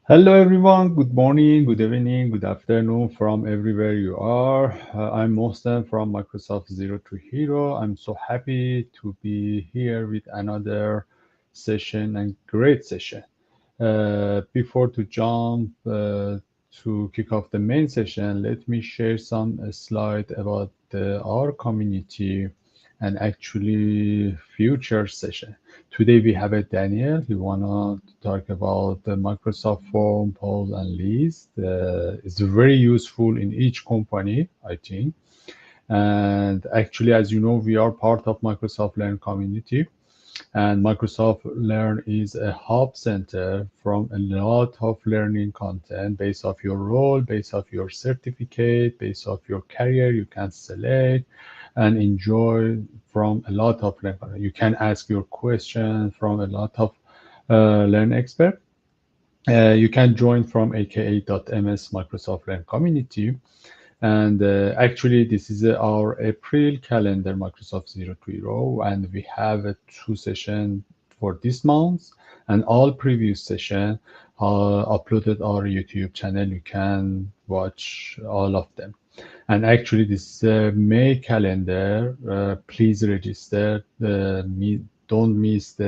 Hello, everyone. Good morning, good evening, good afternoon from everywhere you are. I'm Mohsen from Microsoft Zero to Hero. I'm so happy to be here with another session and great session. Before to jump to kick off the main session, let me share some slide about our community and actually future session. Today we have a Daniel. He wanna talk about the Microsoft form, polls, and list. It's very useful in each company, I think. And actually, as you know, we are part of Microsoft Learn community. And Microsoft Learn is a hub center from a lot of learning content based off your role, based off your certificate, based off your career. You can select and enjoy from a lot of learning. You can ask your question from a lot of learn expert. You can join from aka.ms Microsoft Learn community. And actually, this is our April calendar, Microsoft Zero to Hero, and we have two sessions for this month, and all previous session uploaded our YouTube channel. You can watch all of them. And actually, this May calendar, please register. Don't miss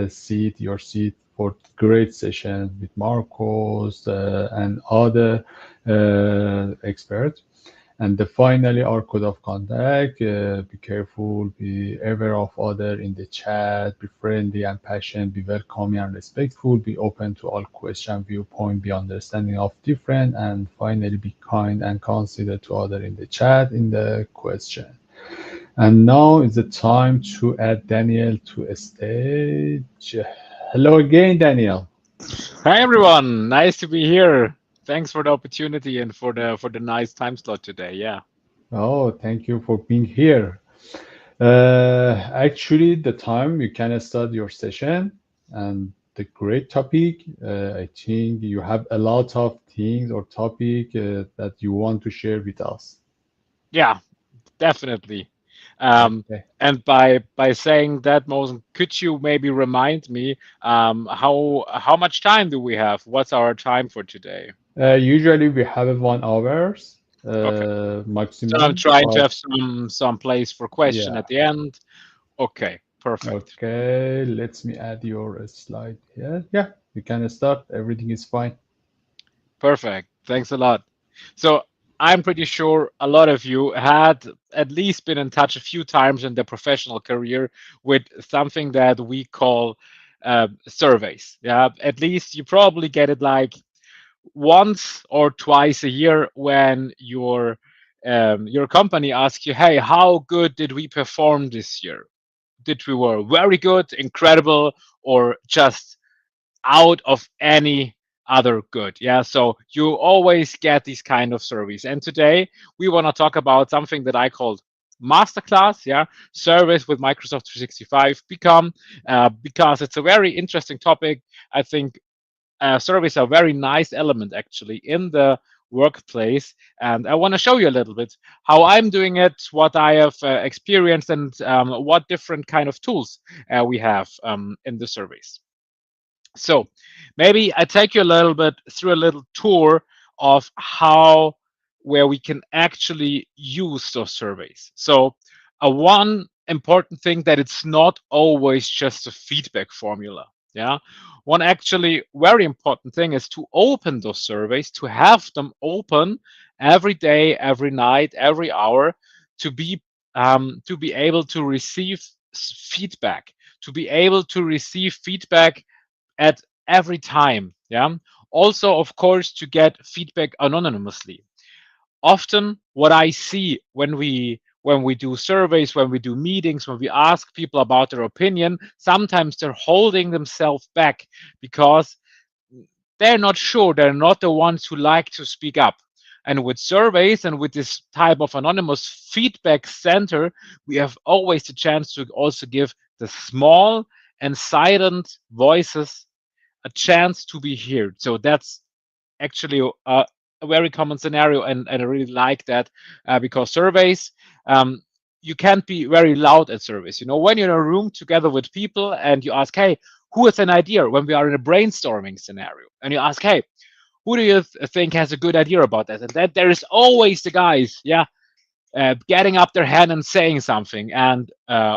your seat for great sessions with Marcos and other experts. And finally, our code of conduct, be careful, be aware of other in the chat, be friendly and passionate, be welcoming and respectful, be open to all question, viewpoint, be understanding of different, and finally, be kind and considerate to other in the chat in the question. And now is the time to add Daniel to a stage. Hello again, Daniel. Hi everyone, nice to be here. Thanks for the opportunity and for the nice time slot today. Yeah. Oh, thank you for being here. Actually, the time you can start your session and the great topic. I think you have a lot of things or topic that you want to share with us. Yeah, definitely. Um, Okay. and by saying that, Mosen, could you maybe remind me how much time do we have? What's our time for today? Usually we have 1 hours Okay. So I'm maximum, trying to but have some place for question yeah. at the end. Okay, perfect. Okay, let me add your slide here. Yeah, you can start. Everything is fine. Perfect. Thanks a lot. So I'm pretty sure a lot of you had at least been in touch a few times in their professional career with something that we call surveys. Yeah, at least you probably get it like once or twice a year when your company asks you, "Hey, how good did we perform this year? Did we were very good, incredible, or just out of any other good?" Yeah, so you always get these kind of surveys. And today we want to talk about something that I called Masterclass, yeah, service with Microsoft 365 become because it's a very interesting topic. I think surveys are a very nice element actually in the workplace, and I want to show you a little bit how I'm doing it, what I have experienced, and what different kind of tools we have in the surveys. So maybe I take you a little bit through a little tour of how where we can actually use those surveys. So one important thing that it's not always just a feedback formula. Yeah. One actually very important thing is to open those surveys, to have them open every day, every night, every hour, to be able to receive feedback, to be able to receive feedback at every time. Yeah. Also, of course, to get feedback anonymously. Often, what I see when we do surveys, when we do meetings, when we ask people about their opinion, sometimes they're holding themselves back because they're not sure. They're not the ones who like to speak up. And with surveys and with this type of anonymous feedback center, we have always the chance to also give the small and silent voices a chance to be heard. So that's actually a very common scenario, and I really like that because surveys. You can't be very loud at surveys. You know, when you're in a room together with people and you ask, "Hey, who has an idea?" When we are in a brainstorming scenario, and you ask, "Hey, Who do you think has a good idea about that? And that there is always the guys, yeah, getting up their hand and saying something. And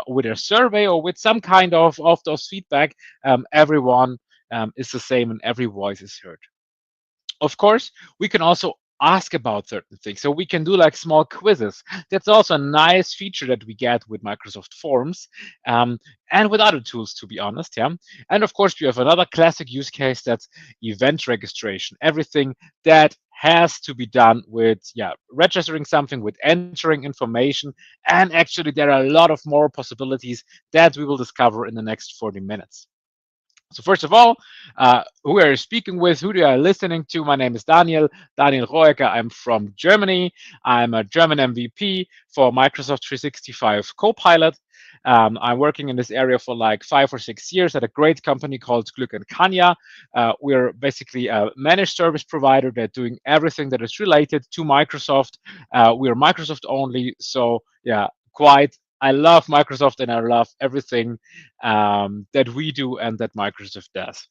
with a survey or with some kind of those feedback, everyone is the same and every voice is heard. Of course, we can also ask about certain things. So we can do like small quizzes. That's also a nice feature that we get with Microsoft Forms um, and with other tools, to be honest. Yeah. And of course, we have another classic use case that's event registration. Everything that has to be done with registering something, with entering information. And actually, there are a lot of more possibilities that we will discover in the next 40 minutes. So first of all, who are you speaking with? Who are you listening to? My name is Daniel Rohregger. I'm from Germany. I'm a German MVP for Microsoft 365 Copilot. I'm working in this area for like 5 or 6 years at a great company called Glück and Kanya. We're basically a managed service provider that's doing everything that is related to Microsoft. We're Microsoft only, so yeah, quite. I love Microsoft and I love everything that we do and that Microsoft does.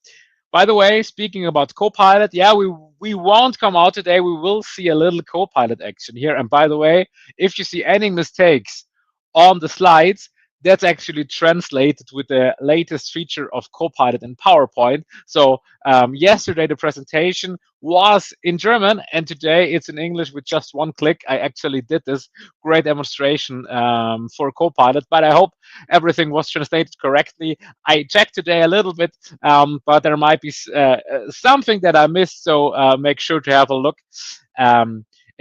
By the way, speaking about Copilot, yeah, we won't come out today. We will see a little Copilot action here. And by the way, if you see any mistakes on the slides, that's actually translated with the latest feature of Copilot in PowerPoint. So yesterday the presentation was in German, and today it's in English with just one click. I actually did this great demonstration for Copilot, but I hope everything was translated correctly. I checked today a little bit, but there might be something that I missed, so make sure to have a look.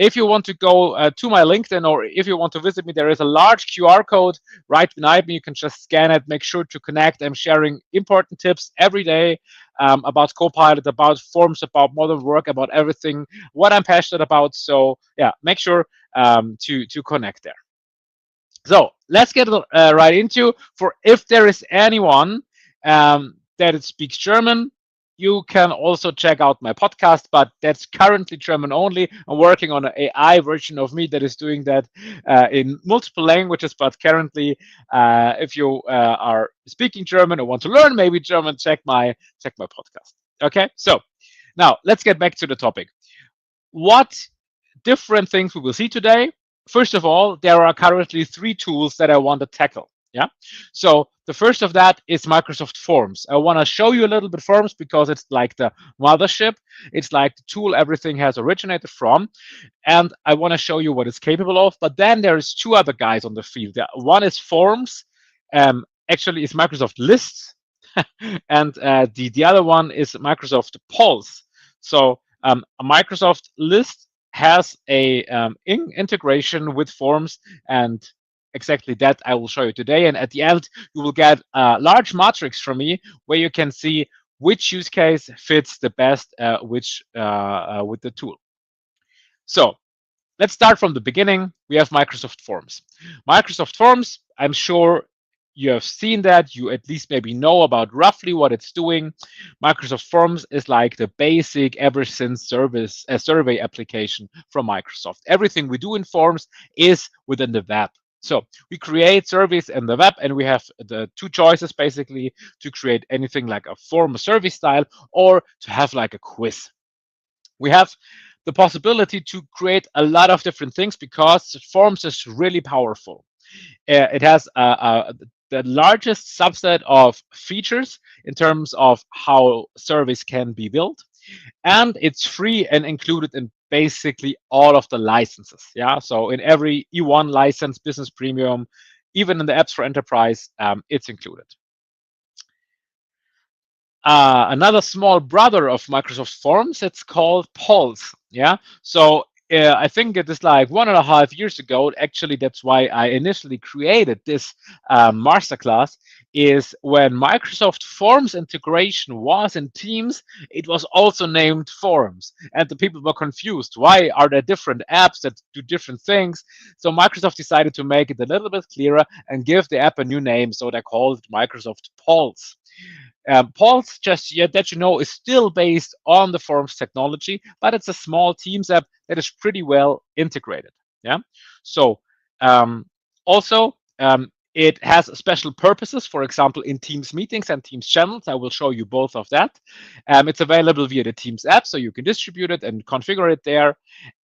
If you want to go to my LinkedIn or if you want to visit me, there is a large QR code right behind me. You can just scan it, make sure to connect. I'm sharing important tips every day about Copilot, about forms, about modern work, about everything, what I'm passionate about. So yeah, make sure to connect there. So let's get right into, for if there is anyone that speaks German, you can also check out my podcast, but that's currently German only. I'm working on an AI version of me that is doing that in multiple languages, but currently, if you are speaking German or want to learn maybe German, check my podcast. Okay, so now let's get back to the topic. What different things we will see today? First of all, there are currently 3 tools that I want to tackle. Yeah. So the first of that is Microsoft Forms. I want to show you a little bit Forms because it's like the mothership. It's like the tool everything has originated from. And I want to show you what it's capable of. But then there's 2 other guys on the field. One is Forms. Actually, it's Microsoft Lists. And the other one is Microsoft Pulse. So a Microsoft List has a integration with Forms, and exactly that I will show you today. And at the end, you will get a large matrix from me where you can see which use case fits the best with the tool. So let's start from the beginning. We have Microsoft Forms. Microsoft Forms, I'm sure you have seen that. You at least maybe know about roughly what it's doing. Microsoft Forms is like the basic ever since service survey application from Microsoft. Everything we do in Forms is within the web. So we create surveys in the web, and we have the 2 choices basically to create anything like a form, a survey style, or to have like a quiz. We have the possibility to create a lot of different things because Forms is really powerful. It has the largest subset of features in terms of how surveys can be built, and it's free and included in basically all of the licenses. Yeah, so in every E1 license, Business Premium, even in the apps for enterprise, it's included. Another small brother of Microsoft Forms, it's called Pulse. Yeah, so I think it is like 1.5 years ago. Actually, that's why I initially created this masterclass. Is when Microsoft Forms integration was in Teams, it was also named Forms, and the people were confused. Why are there different apps that do different things? So Microsoft decided to make it a little bit clearer and give the app a new name. So they called it Microsoft Pulse. Pulse, just yet that you know, is still based on the Forms technology, but it's a small Teams app that is pretty well integrated. Yeah. So also, It has special purposes, for example, in Teams meetings and Teams channels. I will show you both of that. It's available via the Teams app, so you can distribute it and configure it there.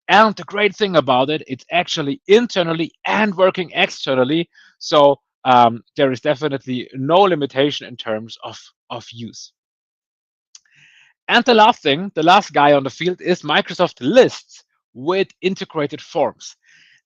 And the great thing about it, it's actually internally and working externally. So there is definitely no limitation in terms of use. And the last thing, the last guy on the field is Microsoft Lists with integrated forms.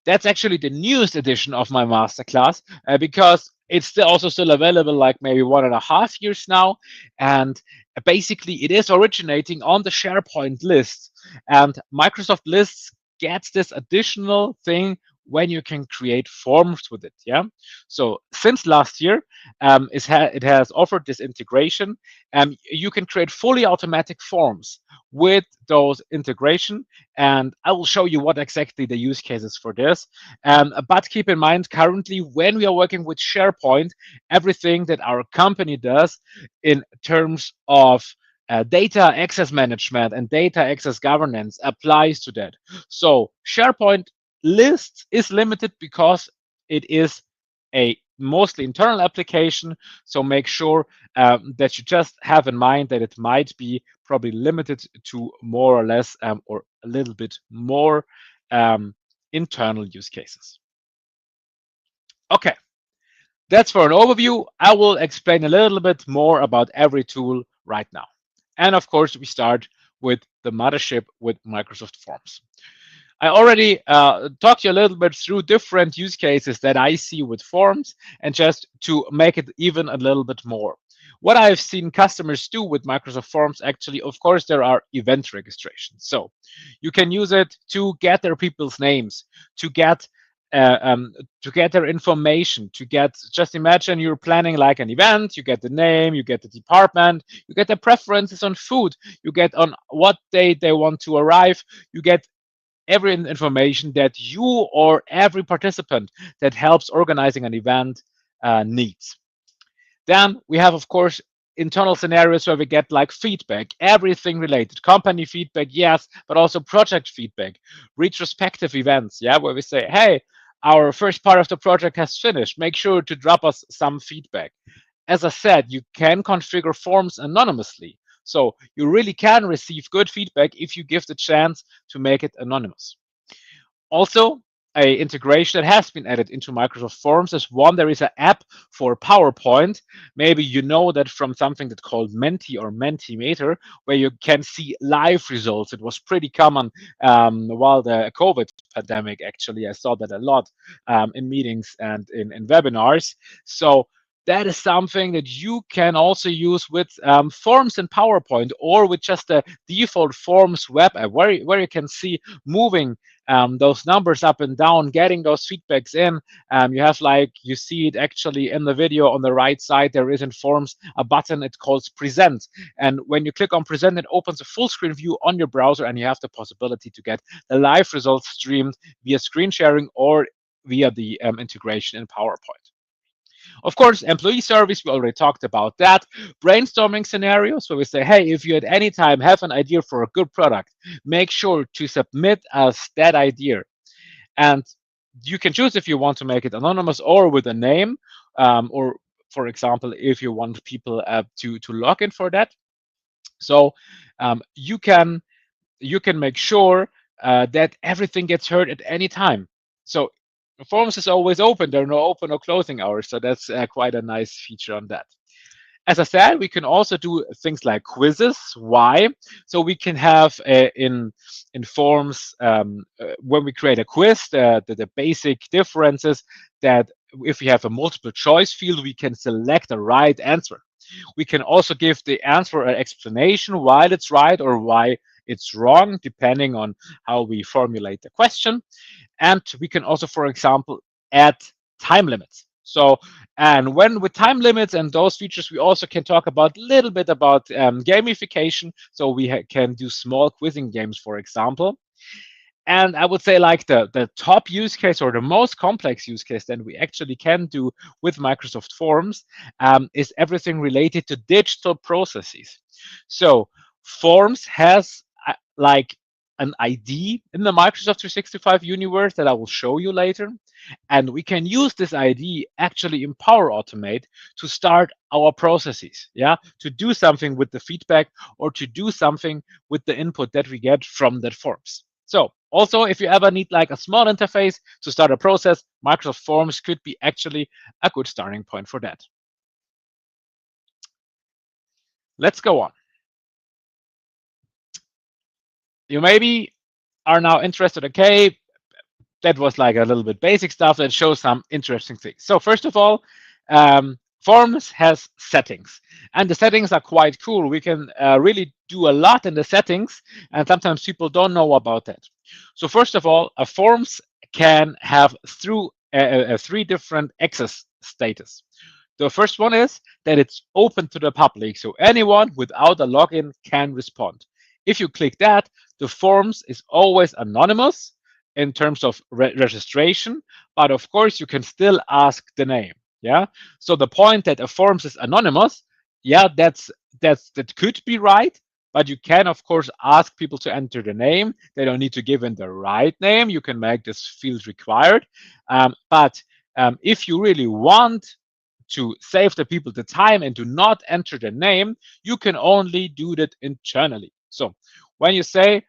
That's actually the newest edition of my masterclass because it's still available like maybe 1.5 years now. And basically it is originating on the SharePoint list. And Microsoft Lists gets this additional thing when you can create forms with it. Yeah. So since last year, it has offered this integration. You can create fully automatic forms with those integration, and I will show you what exactly the use cases for this. But keep in mind, currently, when we are working with SharePoint, everything that our company does in terms of data access management and data access governance applies to that. So SharePoint Lists is limited because it is a mostly internal application. So make sure that you just have in mind that it might be probably limited to more or less or a little bit more internal use cases. Okay, that's for an overview. I will explain a little bit more about every tool right now. And of course, we start with the mothership with Microsoft Forms. I already talked to you a little bit through different use cases that I see with forms, and just to make it even a little bit more. What I've seen customers do with Microsoft Forms, actually, of course, there are event registrations. So you can use it to get their people's names, to get their information, to get, just imagine you're planning like an event, you get the name, you get the department, you get their preferences on food, you get on what date they want to arrive, you get every information that you or every participant that helps organizing an event needs. Then we have, of course, internal scenarios where we get like feedback, everything related, company feedback, yes, but also project feedback, retrospective events, yeah, where we say, hey, our first part of the project has finished. Make sure to drop us some feedback. As I said, you can configure forms anonymously. So you really can receive good feedback if you give the chance to make it anonymous. Also, a integration that has been added into Microsoft Forms is one. There is an app for PowerPoint. Maybe you know that from something that's called Menti or Mentimeter, where you can see live results. It was pretty common while the COVID pandemic. Actually, I saw that a lot in meetings and in webinars. So that is something that you can also use with Forms in PowerPoint, or with just the default Forms web app, where you can see moving those numbers up and down, getting those feedbacks in. You have, like, you see it actually in the video on the right side, there is in Forms a button it calls Present. And when you click on Present, it opens a full screen view on your browser, and you have the possibility to get the live results streamed via screen sharing or via the integration in PowerPoint. Of course, employee service, we already talked about that. Brainstorming scenarios, where we say, hey, if you at any time have an idea for a good product, make sure to submit us that idea. And you can choose if you want to make it anonymous or with a name, or, for example, if you want people to log in for that. So you can make sure that everything gets heard at any time. So Forms is always open. There are no open or closing hours. So that's quite a nice feature on that. As I said, we can also do things like quizzes. Why? So we can have in Forms, when we create a quiz, the basic difference is that if we have a multiple choice field, we can select the right answer. We can also give the answer an explanation why it's right or why it's wrong, depending on how we formulate the question. And we can also, for example, add time limits. So, and when with time limits and those features, we also can talk about a little bit about gamification. So we can do small quizzing games, for example. And I would say, like, the top use case, or the most complex use case that we actually can do with Microsoft Forms is everything related to digital processes. So Forms has like an ID in the Microsoft 365 universe that I will show you later. And we can use this ID actually in Power Automate to start our processes, yeah, to do something with the feedback or to do something with the input that we get from that forms. So also, if you ever need like a small interface to start a process, Microsoft Forms could be actually a good starting point for that. Let's go on. You maybe are now interested, okay, that was like a little bit basic stuff that shows some interesting things. So first of all, Forms has settings, and the settings are quite cool. We can really do a lot in the settings, and sometimes people don't know about that. So first of all, a Forms can have three different access status. The first one is that it's open to the public, so anyone without a login can respond. If you click that, the Forms is always anonymous in terms of registration, but of course you can still ask the name. Yeah. So the point that a Forms is anonymous, yeah, that could be right, but you can of course ask people to enter the name. They don't need to give in the right name. You can make this field required, but if you really want to save the people the time and do not enter the name, you can only do that internally. So when you say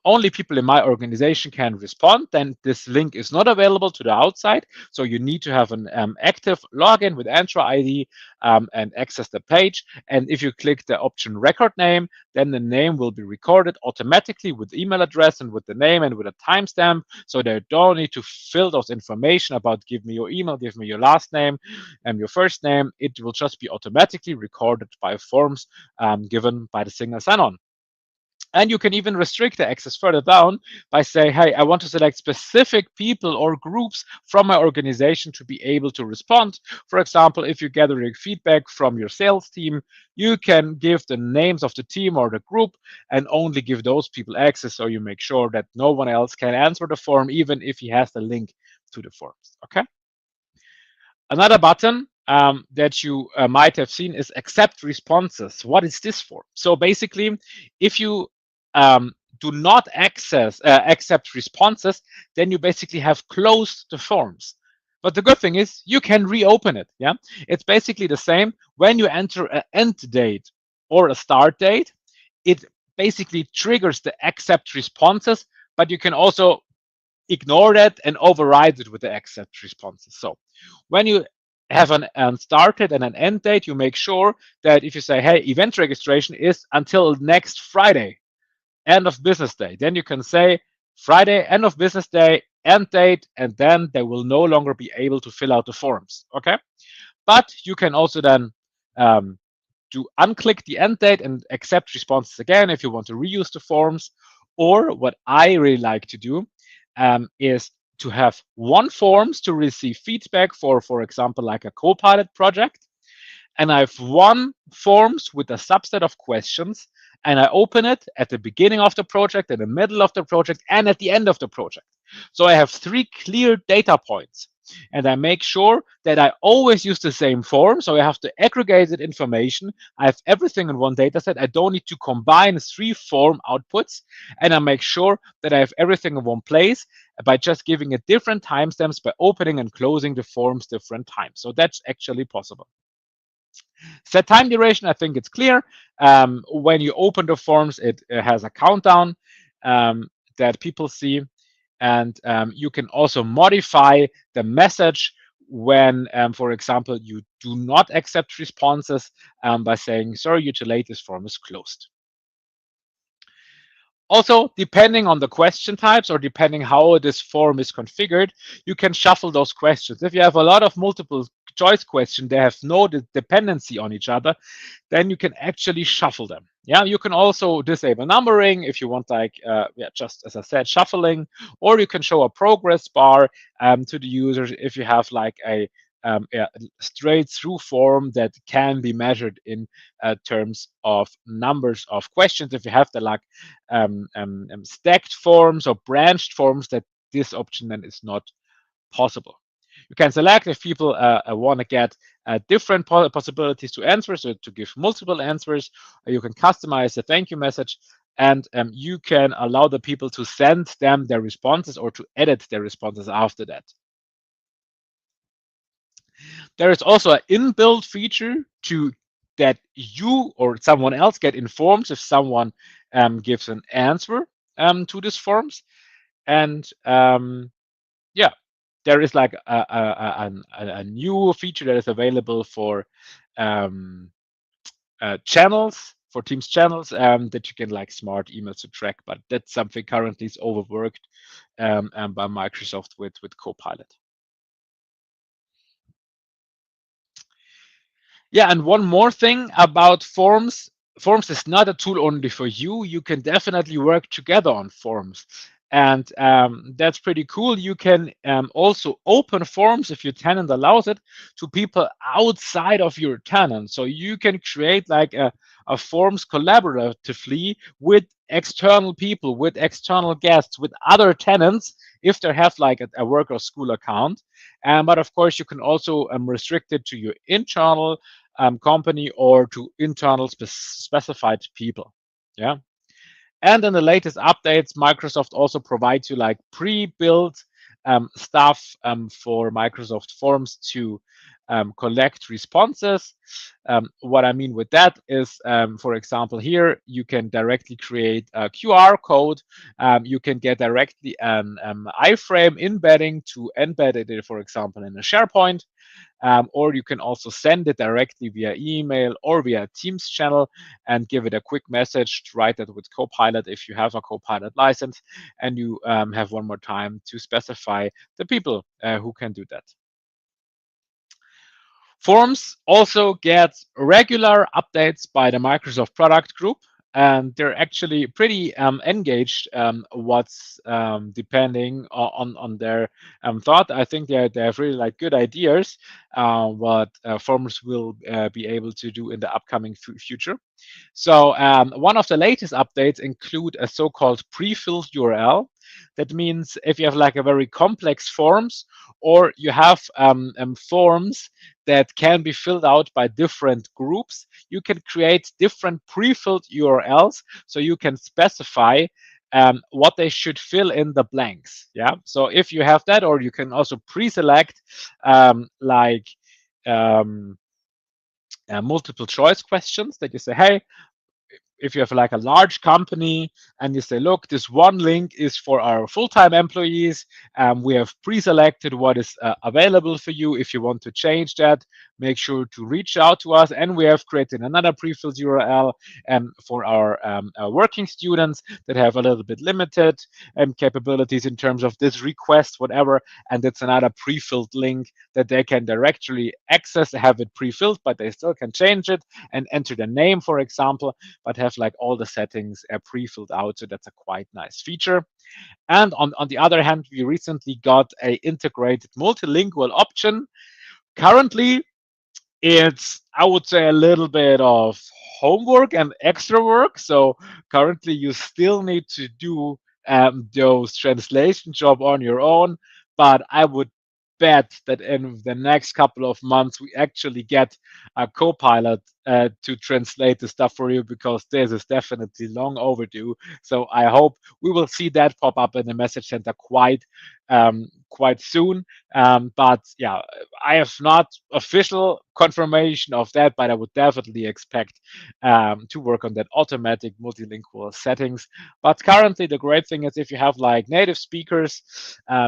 only people in my organization can respond, then this link is not available to the outside. So you need to have an active login with Entra ID and access the page. And if you click the option record name, then the name will be recorded automatically with email address and with the name and with a timestamp. So they don't need to fill those information about give me your email, give me your last name and your first name. It will just be automatically recorded by Forms given by the single sign-on. And you can even restrict the access further down by saying, hey, I want to select specific people or groups from my organization to be able to respond. For example, if you're gathering feedback from your sales team, you can give the names of the team or the group and only give those people access, so you make sure that no one else can answer the form, even if he has the link to the forms. Okay. Another button that you might have seen is accept responses. What is this for? So basically, if you do not accept responses, then you basically have closed the forms. But the good thing is you can reopen it. Yeah, it's basically the same. When you enter an end date or a start date, it basically triggers the accept responses, but you can also ignore that and override it with the accept responses. So when you have an start date and an end date, you make sure that if you say, hey, event registration is until next Friday, end of business day, then you can say Friday, end of business day, end date, and then they will no longer be able to fill out the forms. Okay. But you can also then do unclick the end date and accept responses again if you want to reuse the forms. Or what I really like to do is to have one forms to receive feedback for example, like a Copilot project. And I have one forms with a subset of questions, and I open it at the beginning of the project, in the middle of the project, and at the end of the project. So I have three clear data points. And I make sure that I always use the same form. So I have the aggregated information. I have everything in one data set. I don't need to combine three form outputs. And I make sure that I have everything in one place by just giving it different timestamps by opening and closing the forms different times. So that's actually possible. Set time duration, I think it's clear. When you open the forms, it has a countdown that people see. And you can also modify the message when, for example, you do not accept responses by saying, sorry, your latest form is closed. Also, depending on the question types or depending how this form is configured, you can shuffle those questions. If you have a lot of multiple choice questions, they have no dependency on each other, then you can actually shuffle them. Yeah, you can also disable numbering if you want, like, just as I said, shuffling, or you can show a progress bar to the users if you have like a straight through form that can be measured in terms of numbers of questions. If you have the like stacked forms or branched forms, that this option then is not possible. You can select if people want to get different possibilities to answer, so to give multiple answers. You can customize the thank you message. and you can allow the people to send them their responses or to edit their responses after that. There is also an inbuilt feature to that you or someone else get informed if someone gives an answer to these forms. And yeah, there is like a new feature that is available for channels, for Teams channels, that you can like smart emails to track, but that's something currently is overworked by Microsoft with Copilot. Yeah, and one more thing about forms. Forms is not a tool only for you. You can definitely work together on forms. And that's pretty cool. You can also open forms, if your tenant allows it, to people outside of your tenant. So you can create like a forms collaboratively with external people, with external guests, with other tenants, if they have like a work or school account. But of course, you can also restrict it to your internal company or to internal specified people. Yeah. And in the latest updates, Microsoft also provides you like pre-built stuff for Microsoft Forms to collect responses. What I mean with that is, for example, here you can directly create a QR code. You can get directly an iframe embedding to embed it, for example, in a SharePoint. Or you can also send it directly via email or via Teams channel and give it a quick message to write that with Copilot if you have a Copilot license, and you have one more time to specify the people who can do that. Forms also get regular updates by the Microsoft product group, and they're actually pretty engaged. What's depending on their thought. I think they have really like good ideas what Forms will be able to do in the upcoming future. So one of the latest updates include a so-called pre-filled URL. That means if you have like a very complex forms, or you have forms that can be filled out by different groups, you can create different pre-filled URLs, so you can specify what they should fill in the blanks. Yeah. So if you have that, or you can also pre-select like multiple choice questions that you say, hey, if you have like a large company and you say, look, this one link is for our full-time employees, we have pre-selected what is available for you. If you want to change that, make sure to reach out to us. And we have created another pre-filled URL for our working students that have a little bit limited capabilities in terms of this request, whatever. And that's another pre-filled link that they can directly access, have it pre-filled, but they still can change it and enter the name, for example, but have like all the settings pre-filled out. So that's a quite nice feature. And on the other hand, we recently got a integrated multilingual option. Currently, it's, I would say, a little bit of homework and extra work. So currently, you still need to do those translation job on your own. But I would bet that in the next couple of months, we actually get a Copilot to translate the stuff for you, because this is definitely long overdue. So I hope we will see that pop up in the message center quite soon. But yeah, I have not official confirmation of that, but I would definitely expect to work on that automatic multilingual settings. But currently, the great thing is if you have like native speakers,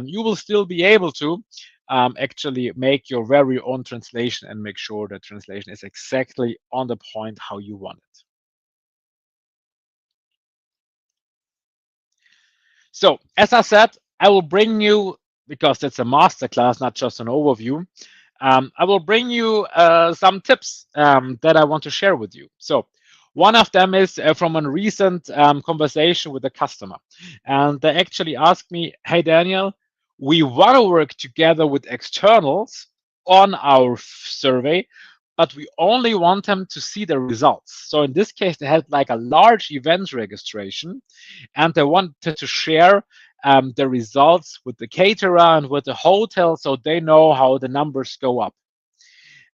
you will still be able to actually make your very own translation and make sure the translation is exactly on the point how you want it. So as I said, I will bring you, because it's a masterclass, not just an overview, I will bring you some tips that I want to share with you. So one of them is from a recent conversation with a customer. And they actually asked me, hey, Daniel, we want to work together with externals on our survey, but we only want them to see the results. So in this case, they had like a large event registration, and they wanted to share the results with the caterer and with the hotel, so they know how the numbers go up.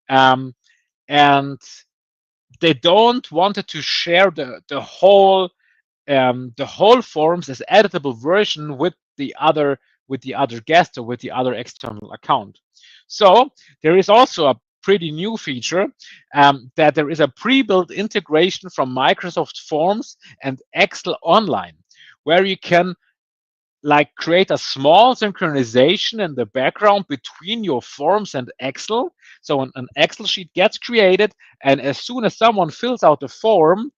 And they don't wanted to share the whole the whole forms as editable version with the other guest or with the other external account. So there is also a pretty new feature that there is a pre-built integration from Microsoft Forms and Excel Online, where you can like create a small synchronization in the background between your forms and Excel. So an Excel sheet gets created, and as soon as someone fills out the form,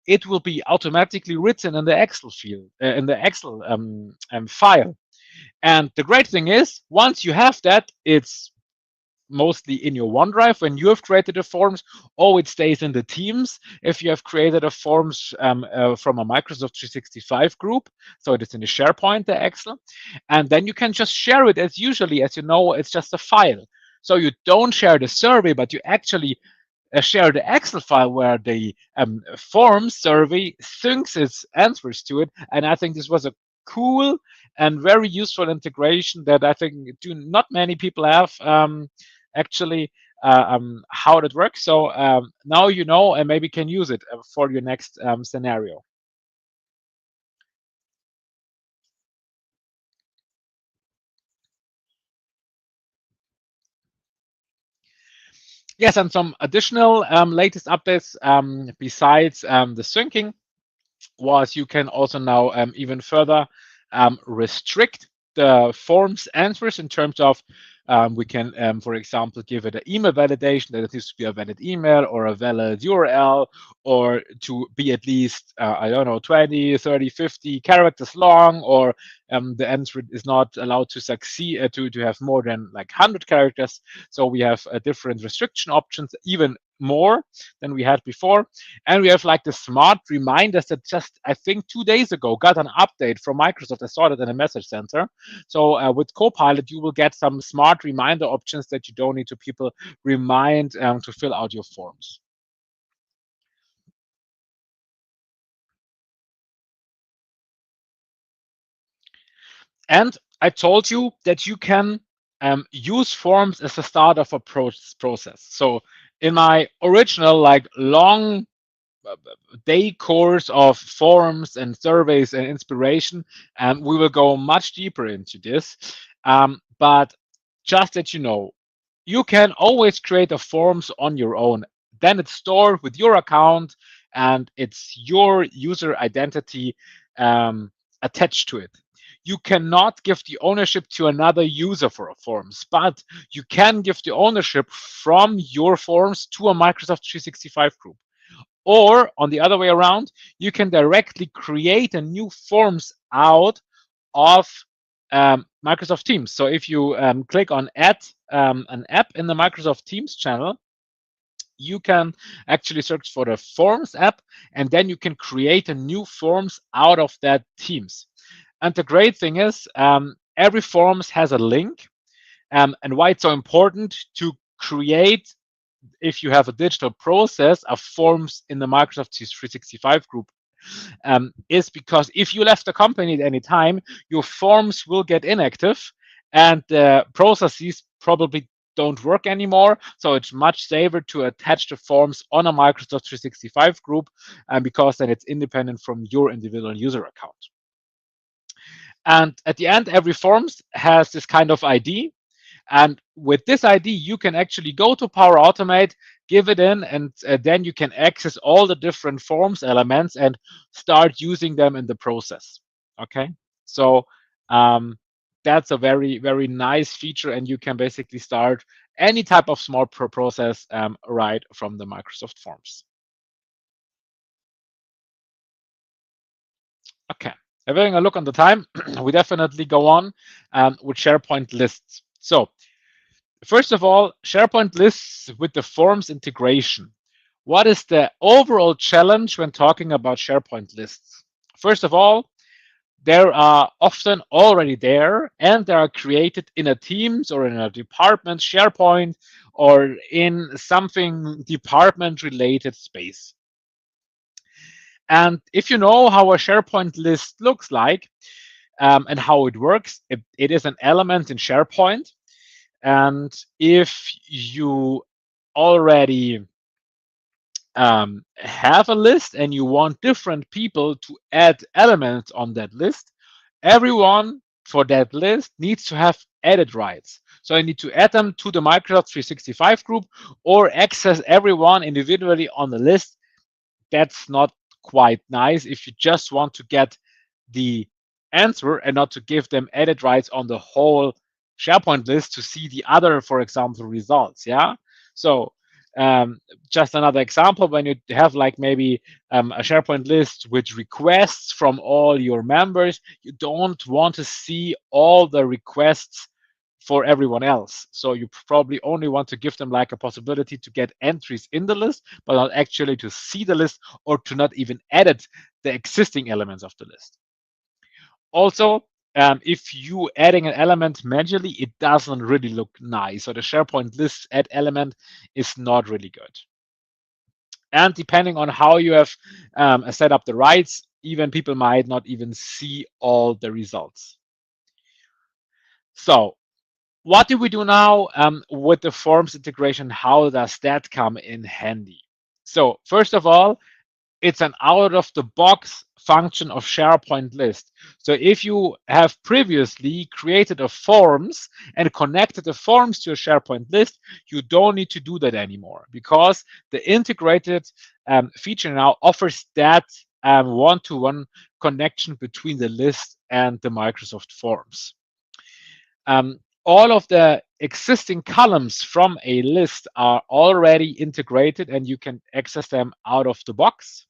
it will be automatically written in the Excel field, in the Excel file. And the great thing is, once you have that, it's mostly in your OneDrive when you have created the forms, or it stays in the Teams if you have created a forms from a Microsoft 365 group. So it is in the SharePoint, the Excel, and then you can just share it as usually, as you know, it's just a file. So you don't share the survey, but you actually share the Excel file where the forms survey syncs its answers to it. And I think this was a cool and very useful integration that I think do not many people have actually how that works. So now you know, and maybe can use it for your next scenario. Yes, and some additional latest updates besides the syncing was you can also now even further restrict the form's answers in terms of we can, for example, give it an email validation that it needs to be a valid email or a valid URL, or to be at least, I don't know, 20, 30, 50 characters long, or the answer is not allowed to succeed, to have more than like 100 characters. So we have different restriction options, even more than we had before. And we have like the smart reminders that just, I think 2 days ago, got an update from Microsoft. I saw it in the message center. So with Copilot, you will get some smart reminder options that you don't need to people remind to fill out your forms. And I told you that you can use forms as the start of a process. So in my original like long day course of forms and surveys and inspiration, and we will go much deeper into this. But just that you know, you can always create a forms on your own. Then it's stored with your account, and it's your user identity attached to it. You cannot give the ownership to another user for a forms, but you can give the ownership from your forms to a Microsoft 365 group. Or on the other way around, you can directly create a new forms out of Microsoft Teams. So if you click on add an app in the Microsoft Teams channel, you can actually search for the Forms app, and then you can create a new forms out of that Teams. And the great thing is every forms has a link, and why it's so important to create, if you have a digital process of forms in the Microsoft 365 group, is because if you left the company at any time, your forms will get inactive and the processes probably don't work anymore. So it's much safer to attach the forms on a Microsoft 365 group, because then it's independent from your individual user account. And at the end, every forms has this kind of ID. And with this ID, you can actually go to Power Automate, give it in, and then you can access all the different forms elements and start using them in the process. Okay, so that's a very, very nice feature, and you can basically start any type of small process right from the Microsoft Forms. Okay, having a look on the time, we definitely go on with SharePoint lists. So first of all, SharePoint lists with the forms integration. What is the overall challenge when talking about SharePoint lists? First of all, they are often already there, and they are created in a Teams or in a department SharePoint or in something department related space. And if you know how a SharePoint list looks like and how it works, it is an element in SharePoint. And if you already have a list and you want different people to add elements on that list, everyone for that list needs to have edit rights. So I need to add them to the Microsoft 365 group or access everyone individually on the list. That's not quite nice if you just want to get the answer and not to give them edit rights on the whole SharePoint list to see the other, for example, results. Yeah. So um, just another example, when you have like maybe a SharePoint list with requests from all your members, you don't want to see all the requests for everyone else. So you probably only want to give them like a possibility to get entries in the list, but not actually to see the list or to not even edit the existing elements of the list. Also, if you adding an element manually, it doesn't really look nice. So the SharePoint list add element is not really good. And depending on how you have set up the rights, even people might not even see all the results. So what do we do now with the forms integration? How does that come in handy? So first of all, it's an out of the box function of SharePoint list. So if you have previously created a forms and connected the forms to a SharePoint list, you don't need to do that anymore because the integrated feature now offers that one-to-one connection between the list and the Microsoft Forms. All of the existing columns from a list are already integrated and you can access them out of the box.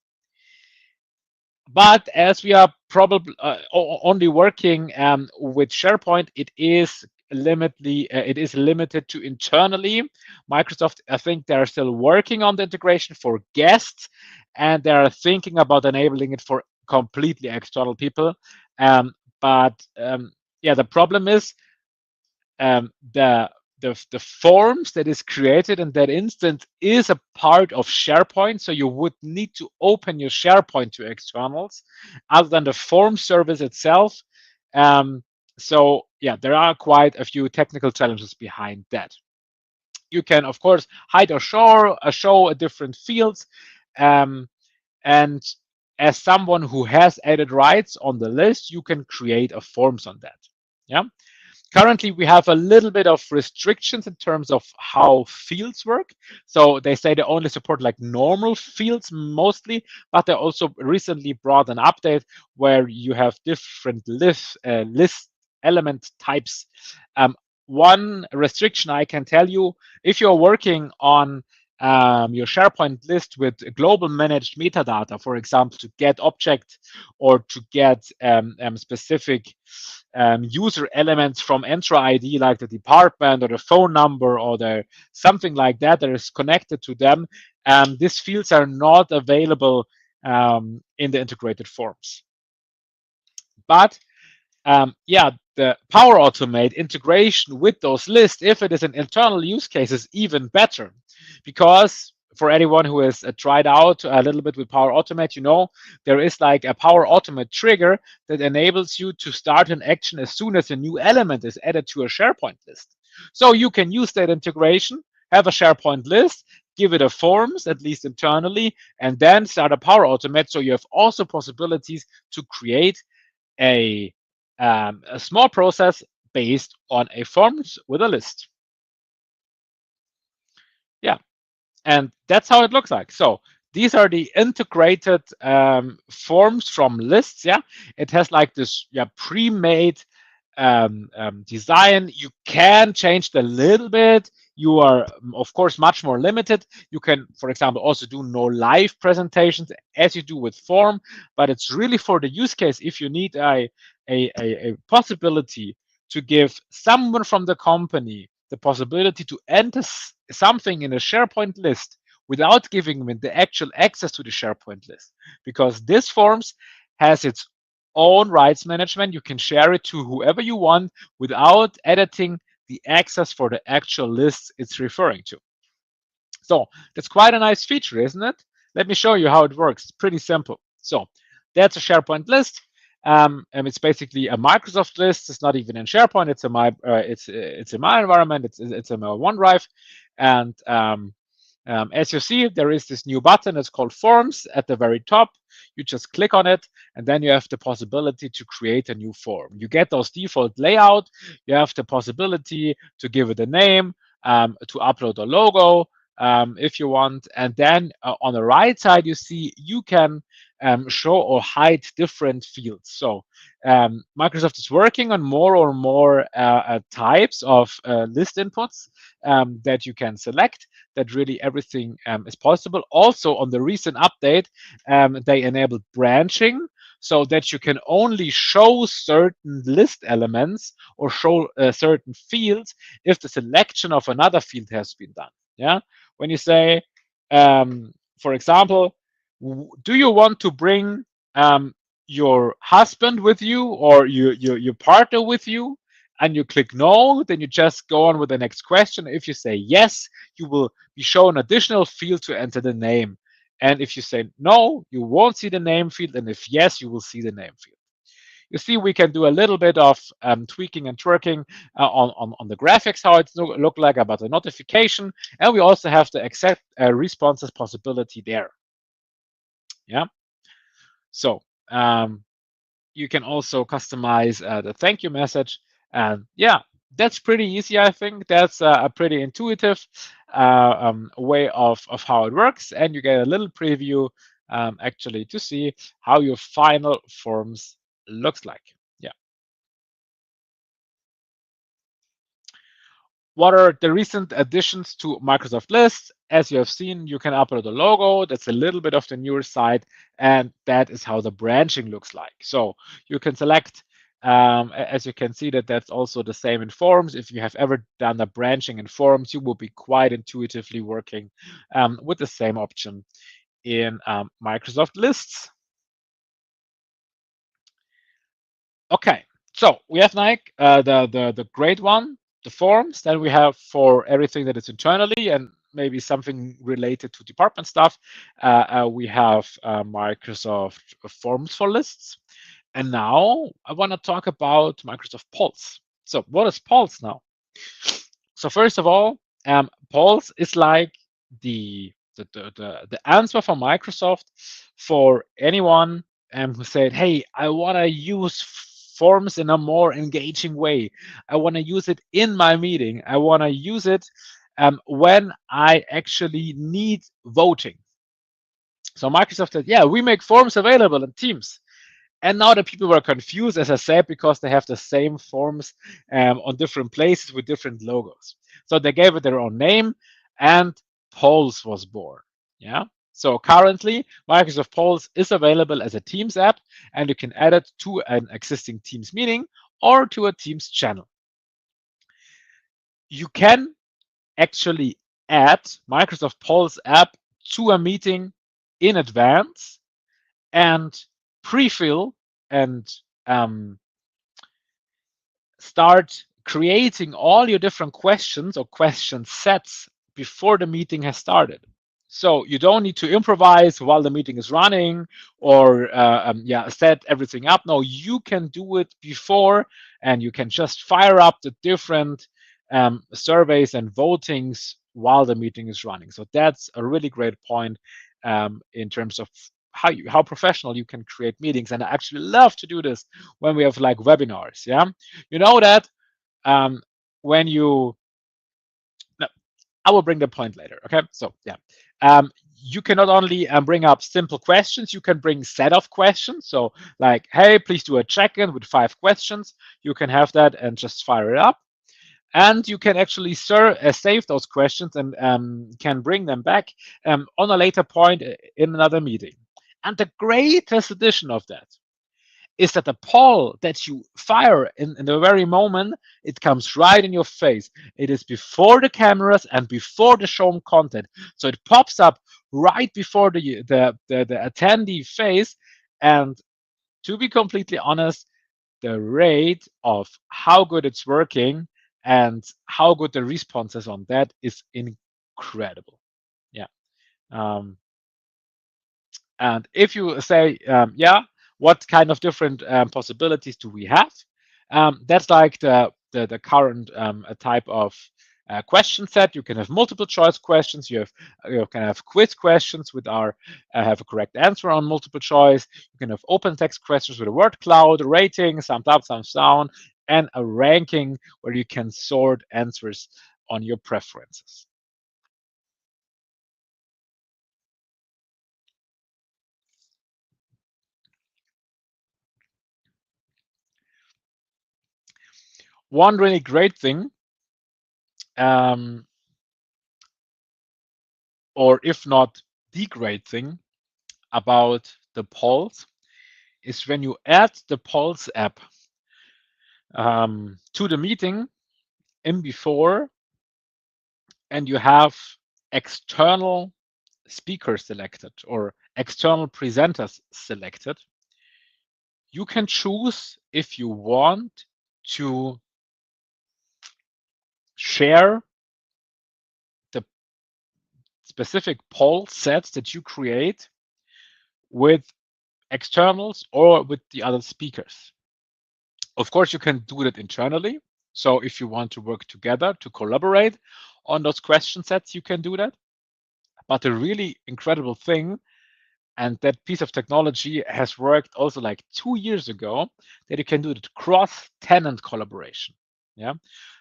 But as we are probably only working with SharePoint, it is limited to internally. Microsoft, I think they're still working on the integration for guests, and they're thinking about enabling it for completely external people. But yeah, the problem is the the forms that is created in that instance is a part of SharePoint. So you would need to open your SharePoint to externals other than the form service itself. So yeah, there are quite a few technical challenges behind that. You can, of course, hide or show different fields. And as someone who has added rights on the list, you can create a forms on that. Yeah. Currently, we have a little bit of restrictions in terms of how fields work. So they say they only support like normal fields mostly, but they also recently brought an update where you have different list element types. One restriction I can tell you, if you're working on your SharePoint list with global managed metadata, for example, to get object or to get specific user elements from Entra ID, like the department or the phone number or the something like that that is connected to them, these fields are not available in the integrated forms. But yeah, the Power Automate integration with those lists, if it is an internal use case, is even better. Because for anyone who has tried out a little bit with Power Automate, you know, there is like a Power Automate trigger that enables you to start an action as soon as a new element is added to a SharePoint list. So you can use that integration, have a SharePoint list, give it a forms, at least internally, and then start a Power Automate. So you have also possibilities to create a small process based on a forms with a list. Yeah, and that's how it looks like. So these are the integrated forms from lists. Yeah, it has like this pre-made design. You can change it a little bit. You are, of course, much more limited. You can, for example, also do no live presentations as you do with form, but it's really for the use case. If you need a possibility to give someone from the company the possibility to enter something in a SharePoint list without giving them the actual access to the SharePoint list, because this forms has its own rights management. You can share it to whoever you want without editing the access for the actual lists it's referring to. So that's quite a nice feature, isn't it? Let me show you how it works. It's pretty simple. So that's a SharePoint list. And it's basically a Microsoft list. It's not even in SharePoint. It's in my environment. It's in my OneDrive, and As you see, there is this new button. It's called Forms at the very top. You just click on it, and then you have the possibility to create a new form. You get those default layout. You have the possibility to give it a name, to upload a logo if you want. And then on the right side, you see you can show or hide different fields. So Microsoft is working on more or more types of list inputs that you can select, that really everything is possible. Also, on the recent update, they enabled branching so that you can only show certain list elements or show certain fields if the selection of another field has been done. Yeah, when you say, for example, do you want to bring your husband with you or your partner with you? And you click no, then you just go on with the next question. If you say yes, you will be shown additional field to enter the name. And if you say no, you won't see the name field. And if yes, you will see the name field. You see, we can do a little bit of tweaking and twerking on the graphics, how it look like about the notification. And we also have the accept responses possibility there. Yeah. So you can also customize the thank you message. And yeah, that's pretty easy. I think that's a pretty intuitive way of how it works. And you get a little preview actually to see how your final forms looks like. Yeah. What are the recent additions to Microsoft Lists? As you have seen, you can upload a logo. That's a little bit of the newer side, and that is how the branching looks like. So you can select, as you can see, that's also the same in Forms. If you have ever done the branching in Forms, you will be quite intuitively working with the same option in Microsoft Lists. Okay, so we have like the great one, the forms. Then we have for everything that is internally and maybe something related to department stuff. We have Microsoft Forms for Lists. And now I want to talk about Microsoft Pulse. So what is Pulse now? So first of all, Pulse is like the answer for Microsoft for anyone who said, hey, I want to use forms in a more engaging way. I want to use it in my meeting. I want to use it when I actually need voting. So Microsoft said, yeah, we make forms available in Teams. And now the people were confused, as I said, because they have the same forms on different places with different logos. So they gave it their own name, and Pulse was born. Yeah. So currently, Microsoft Pulse is available as a Teams app, and you can add it to an existing Teams meeting or to a Teams channel. You can actually add Microsoft Pulse app to a meeting in advance and pre-fill and start creating all your different questions or question sets before the meeting has started. So you don't need to improvise while the meeting is running or set everything up. No, you can do it before, and you can just fire up the different surveys and votings while the meeting is running. So that's a really great point in terms of how professional you can create meetings. And I actually love to do this when we have like webinars. Yeah, you know that when you, no, I will bring the point later. Okay, so yeah, you can not only bring up simple questions, you can bring set of questions. So like, hey, please do a check-in with 5 questions. You can have that and just fire it up. And you can actually save those questions and can bring them back on a later point in another meeting. And the greatest addition of that is that the poll that you fire in the very moment, it comes right in your face. It is before the cameras and before the shown content. So it pops up right before the attendee face. And to be completely honest, the rate of how good it's working and how good the response is on that is incredible. Yeah. And if you say, yeah, what kind of different possibilities do we have? That's like the current type of question set. You can have multiple choice questions. You can have quiz questions with have a correct answer on multiple choice. You can have open text questions with a word cloud, a rating, thumbs up, thumbs down, and a ranking where you can sort answers on your preferences. One really great thing, or if not the great thing about the Pulse, is when you add the Pulse app to the meeting in before, and you have external speakers selected or external presenters selected, you can choose if you want to share the specific poll sets that you create with externals or with the other speakers. Of course, you can do that internally. So if you want to work together to collaborate on those question sets, you can do that. But the really incredible thing, and that piece of technology has worked also like 2 years ago, that you can do the cross-tenant collaboration. Yeah.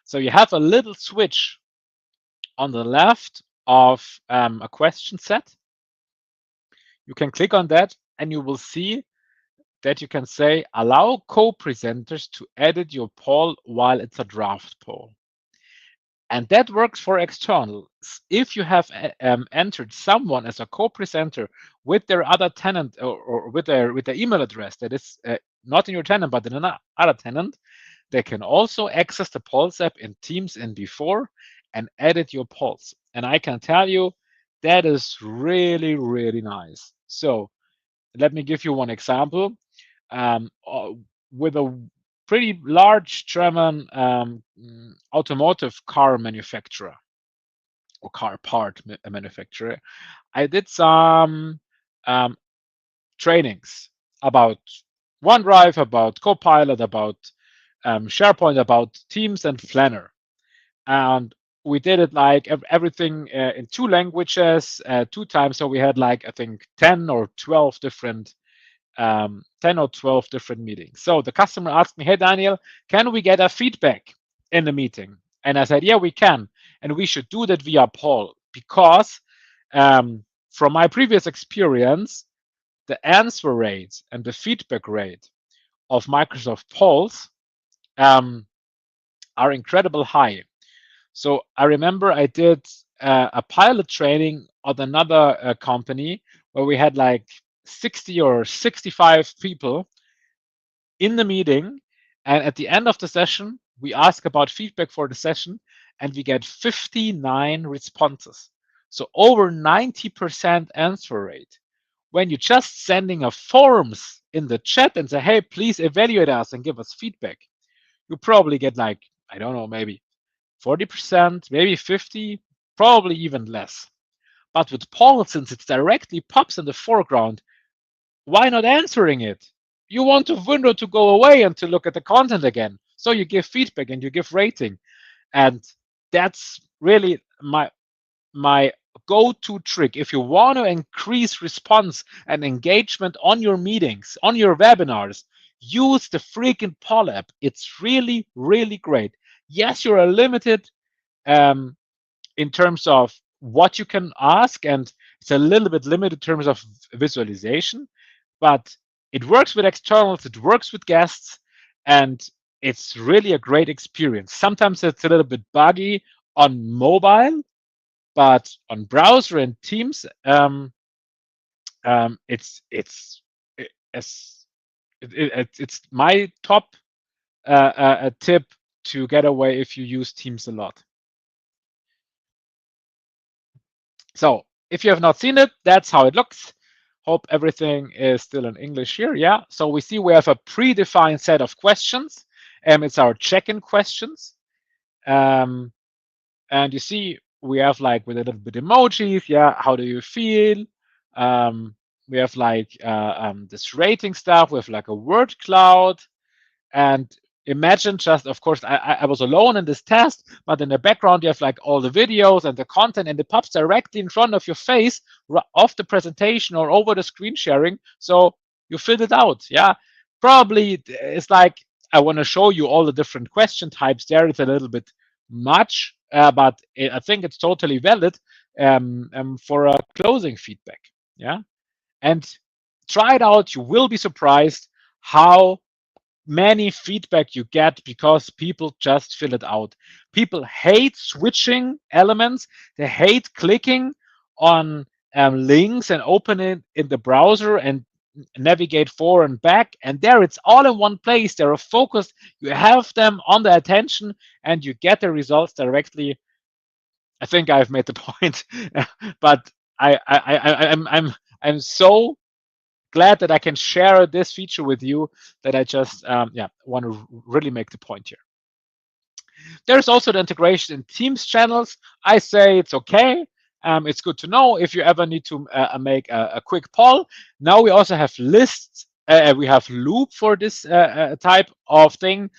So you have a little switch on the left of a question set. You can click on that and you will see that you can say, allow co-presenters to edit your poll while it's a draft poll. And that works for externals. If you have entered someone as a co-presenter with their other tenant or with their email address that is not in your tenant but in another tenant, they can also access the Pulse app in Teams and before and edit your polls. And I can tell you that is really, really nice. So let me give you one example. With a pretty large German automotive car manufacturer or car part manufacturer, I did some trainings about OneDrive, about Copilot, about SharePoint, about Teams and Planner. And we did it like everything in 2 languages, 2 times. So we had like, I think 10 or 12 different meetings. So the customer asked me, hey, Daniel, can we get a feedback in the meeting? And I said, yeah, we can. And we should do that via poll because from my previous experience, the answer rate and the feedback rate of Microsoft polls are incredibly high. So I remember I did a pilot training on another company where we had like 60 or 65 people in the meeting. And at the end of the session, we ask about feedback for the session and we get 59 responses. So over 90% answer rate. When you're just sending a forms in the chat and say, hey, please evaluate us and give us feedback, you probably get like, I don't know, maybe 40%, maybe 50, probably even less. But with poll, since it directly pops in the foreground, why not answering it? You want the window to go away and to look at the content again. So you give feedback and you give rating. And that's really my go-to trick. If you want to increase response and engagement on your meetings, on your webinars, use the freaking poll app. It's really, really great. Yes, you're limited in terms of what you can ask, and it's a little bit limited in terms of visualization, but it works with externals, it works with guests, and it's really a great experience. Sometimes it's a little bit buggy on mobile, but on browser and Teams, it's my top tip to get away if you use Teams a lot. So if you have not seen it, that's how it looks. Hope everything is still in English here. Yeah. So we see we have a predefined set of questions. It's our check-in questions. And you see we have like with a little bit emojis. Yeah. How do you feel? We have like this rating stuff. We have like a word cloud. And Imagine just, of course, I was alone in this test, but in the background you have like all the videos and the content, and it pops directly in front of your face of the presentation or over the screen sharing. So you filled it out. Yeah, probably it's like I want to show you all the different question types. There it's a little bit much, but I think it's totally valid for a closing feedback. Yeah, and try it out. You will be surprised how many feedback you get because people just fill it out. People hate switching elements. They hate clicking on links and open it in the browser and navigate forward and back. And there it's all in one place. They're focused. You have them on the attention and you get the results directly. I think I've made the point, but I'm so glad that I can share this feature with you that I just want to really make the point here. There's also the integration in Teams channels. I say it's okay. It's good to know if you ever need to make a quick poll. Now we also have lists. We have Loop for this type of thing.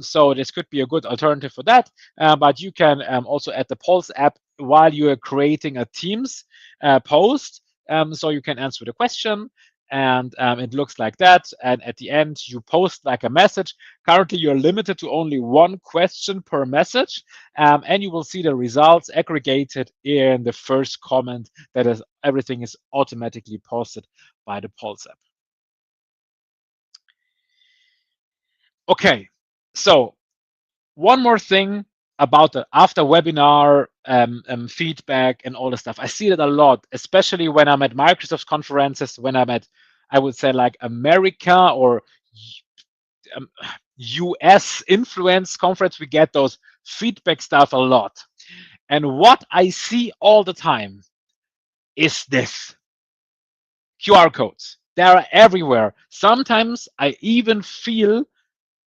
So this could be a good alternative for that. But you can also add the Pulse app while you are creating a Teams post. So you can answer the question, and it looks like that. And at the end, you post like a message. Currently, you're limited to only one question per message, and you will see the results aggregated in the first comment. That is, everything is automatically posted by the Pulse app. Okay, so one more thing about the after webinar feedback and all the stuff. I see that a lot, especially when I'm at Microsoft conferences, when I'm at, I would say, like America or US influence conference, we get those feedback stuff a lot. And what I see all the time is this: QR codes. They are everywhere. Sometimes I even feel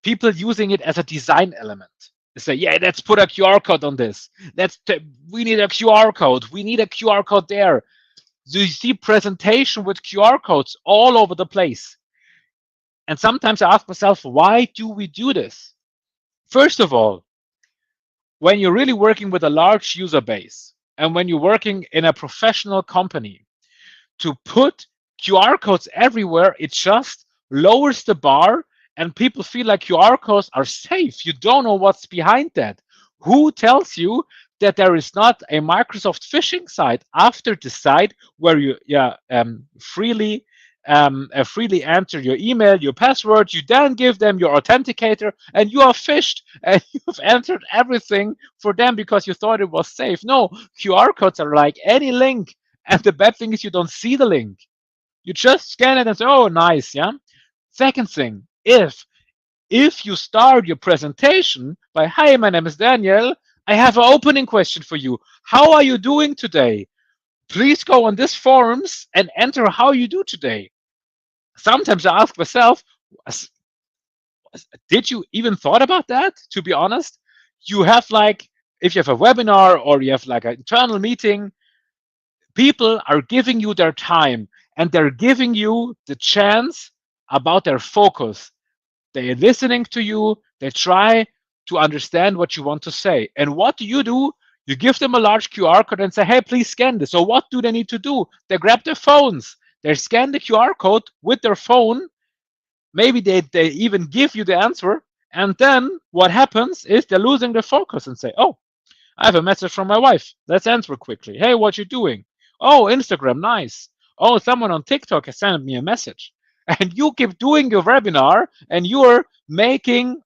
people using it as a design element. They say, yeah, let's put a QR code on this. We need a QR code. We need a QR code there. So you see presentation with QR codes all over the place. And sometimes I ask myself, why do we do this? First of all, when you're really working with a large user base and when you're working in a professional company, to put QR codes everywhere, it just lowers the bar and people feel like QR codes are safe. You don't know what's behind that. Who tells you that there is not a Microsoft phishing site after the site where you freely enter your email, your password, you then give them your authenticator, and you are phished, and you've entered everything for them because you thought it was safe. No, QR codes are like any link, and the bad thing is you don't see the link. You just scan it and say, oh, nice, yeah? Second thing, if you start your presentation by, hi, my name is Daniel, I have an opening question for you. How are you doing today? Please go on this forums and enter how you do today. Sometimes I ask myself, did you even thought about that? To be honest, you have like, if you have a webinar or you have like an internal meeting, people are giving you their time and they're giving you the chance about their focus. They're listening to you. They try to understand what you want to say. And what do? You give them a large QR code and say, hey, please scan this. So what do they need to do? They grab their phones. They scan the QR code with their phone. Maybe they even give you the answer. And then what happens is they're losing their focus and say, oh, I have a message from my wife. Let's answer quickly. Hey, what you doing? Oh, Instagram, nice. Oh, someone on TikTok has sent me a message. And you keep doing your webinar and you're making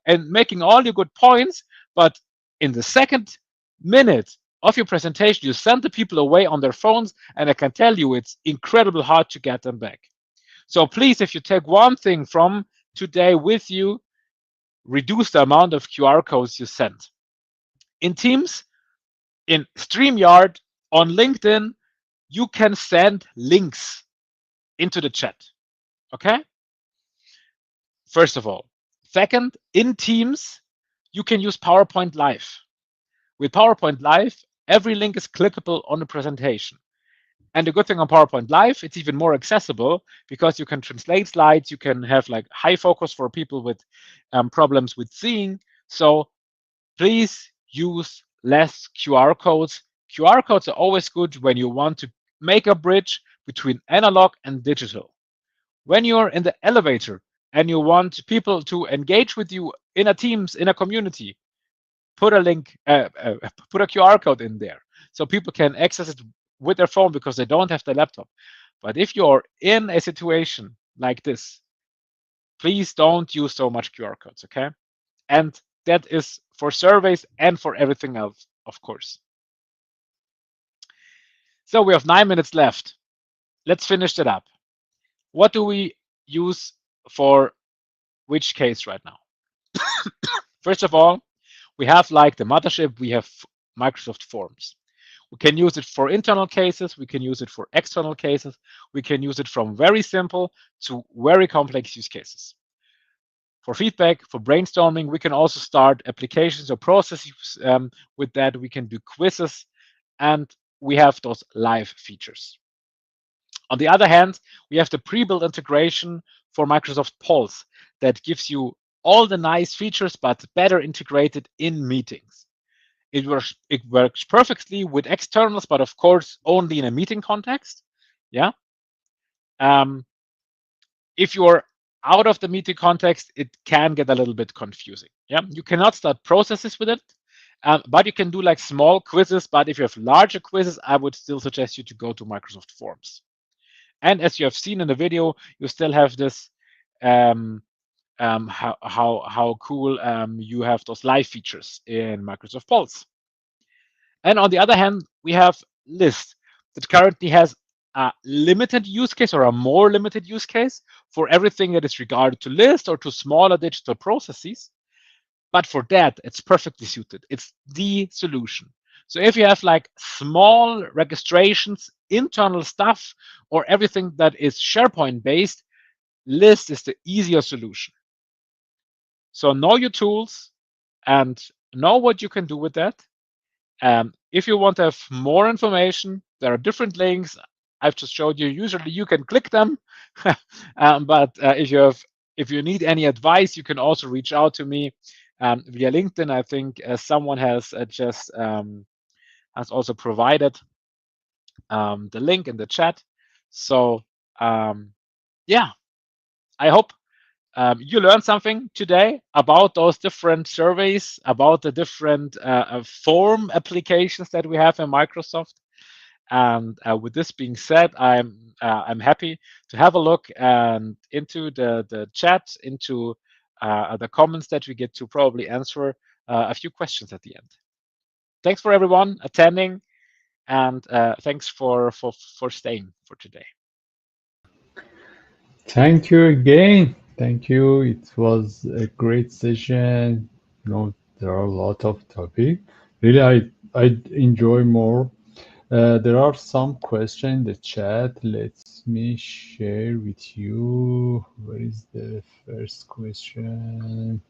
all your good points, but in the second minute of your presentation, you send the people away on their phones, and I can tell you it's incredibly hard to get them back. So please, if you take one thing from today with you, reduce the amount of QR codes you send. In Teams, in StreamYard, on LinkedIn, you can send links into the chat. Okay? First of all. Second, in Teams, you can use PowerPoint Live. With PowerPoint Live, every link is clickable on the presentation. And the good thing on PowerPoint Live, it's even more accessible because you can translate slides. You can have like high focus for people with problems with seeing. So please use less QR codes. QR codes are always good when you want to make a bridge between analog and digital. When you're in the elevator and you want people to engage with you in a Teams, in a community, put a link, put a QR code in there so people can access it with their phone because they don't have the laptop. But if you're in a situation like this, please don't use so much QR codes, okay? And that is for surveys and for everything else, of course. So we have 9 minutes left. Let's finish that up. What do we use for which case right now? First of all, we have like the mothership, we have Microsoft Forms. We can use it for internal cases. We can use it for external cases. We can use it from very simple to very complex use cases. For feedback, for brainstorming, we can also start applications or processes with that. We can do quizzes, and we have those live features. On the other hand, we have the pre-built integration for Microsoft Pulse that gives you all the nice features, but better integrated in meetings. It works perfectly with externals, but of course only in a meeting context. Yeah. If you're out of the meeting context, it can get a little bit confusing. Yeah. You cannot start processes with it, but you can do like small quizzes. But if you have larger quizzes, I would still suggest you to go to Microsoft Forms. And as you have seen in the video, you still have this how cool you have those live features in Microsoft Pulse. And on the other hand, we have List that currently has a limited use case or a more limited use case for everything that is regarded to List or to smaller digital processes. But for that, it's perfectly suited. It's the solution. So if you have like small registrations, internal stuff, or everything that is SharePoint based, List is the easier solution. So know your tools and know what you can do with that. If you want to have more information, there are different links. I've just showed you. Usually you can click them, but if you need any advice, you can also reach out to me via LinkedIn. I think someone has has also provided the link in the chat. So yeah, I hope you learned something today about those different surveys, about the different form applications that we have in Microsoft. And with this being said, I'm happy to have a look and into the chat, into the comments that we get to probably answer a few questions at the end. Thanks for everyone attending, and thanks for staying for today. Thank you again. Thank you. It was a great session. There are a lot of topics. Really, I enjoy more. There are some questions in the chat. Let me share with you. Where is the first question?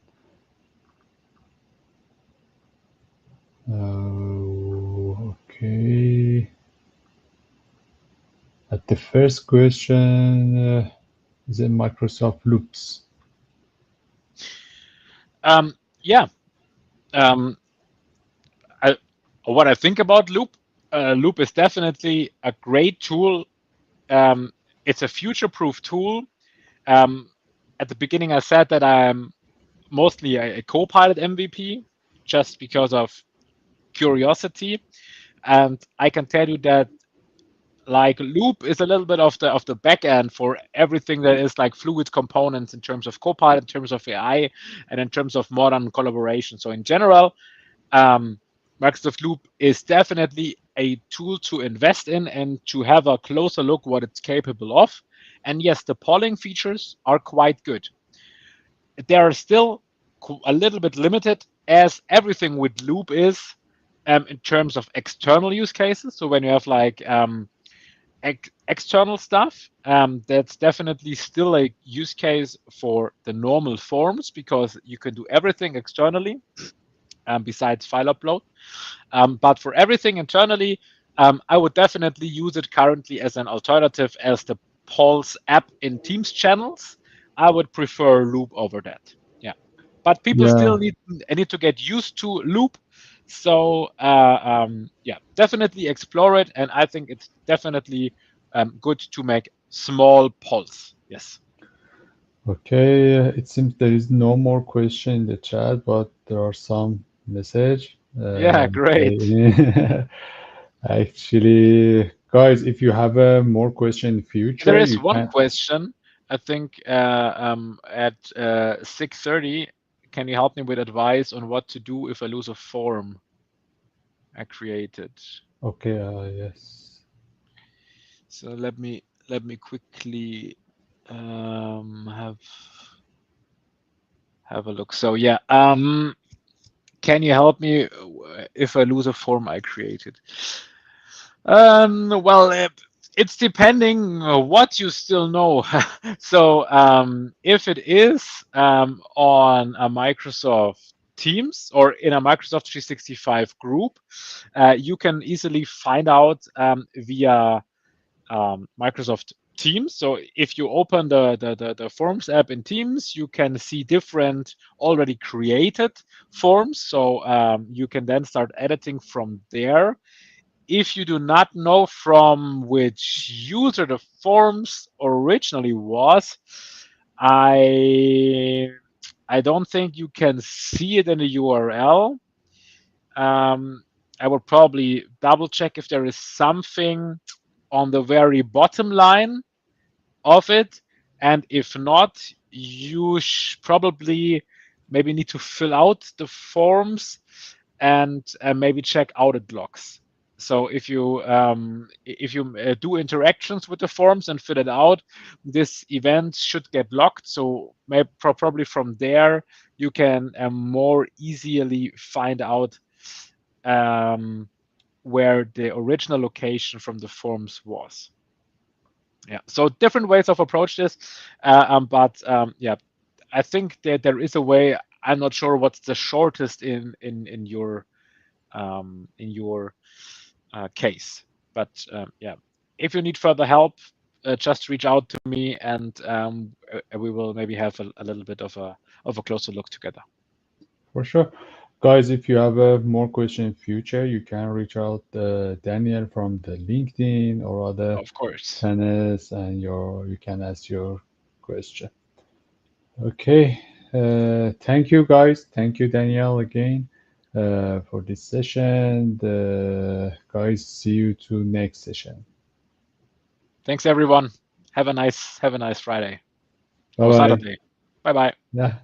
Okay. At the first question, is it Microsoft Loops? Yeah. What I think about Loop, Loop is definitely a great tool. It's a future-proof tool. At the beginning, I said that I'm mostly a Copilot MVP just because of curiosity, and I can tell you that like Loop is a little bit of the back end for everything that is like fluid components in terms of Copilot, in terms of AI, and in terms of modern collaboration. So in general, Microsoft Loop is definitely a tool to invest in and to have a closer look what it's capable of. And yes, the polling features are quite good. They are still a little bit limited, as everything with Loop is in terms of external use cases. So when you have like external stuff, that's definitely still a use case for the normal forms because you can do everything externally besides file upload. But for everything internally, I would definitely use it currently as an alternative as the Pulse app in Teams channels. I would prefer Loop over that. Yeah, but people Yeah. still need to get used to Loop. So yeah, definitely explore it, and I think it's definitely good to make small polls. Yes. Okay. It seems there is no more question in the chat, but there are some message. Yeah, great. Actually, guys, if you have a more question in There future, is you one can. question. I think at 6:30. Can you help me with advice on what to do if I lose a form I created? Okay. Yes. So let me quickly have a look. So yeah, can you help me if I lose a form I created? Well, it's depending what you still know. So if it is on a Microsoft Teams or in a Microsoft 365 group, you can easily find out via Microsoft Teams. So if you open the Forms app in Teams, you can see different already created forms. So you can then start editing from there. If you do not know from which user the forms originally was, I I don't think you can see it in the URL. I would probably double check if there is something on the very bottom line of it. And if not, you probably maybe need to fill out the forms and maybe check audit logs. So if you do interactions with the forms and fill it out, this event should get locked. So maybe probably from there you can more easily find out where the original location from the forms was. Yeah, so different ways of approach this, but yeah, I think that there is a way. I'm not sure what's the shortest in your case, but yeah, if you need further help, just reach out to me, and we will maybe have a little bit of a closer look together. For sure. Guys, if you have a more question in future, you can reach out Daniel from the LinkedIn or other Of course. channels and you can ask your question. Okay. Thank you guys. Thank you, Daniel, again for this session. Guys, see you to next session. Thanks, everyone. Have a nice Friday Bye or bye. Saturday. Bye bye. Yeah.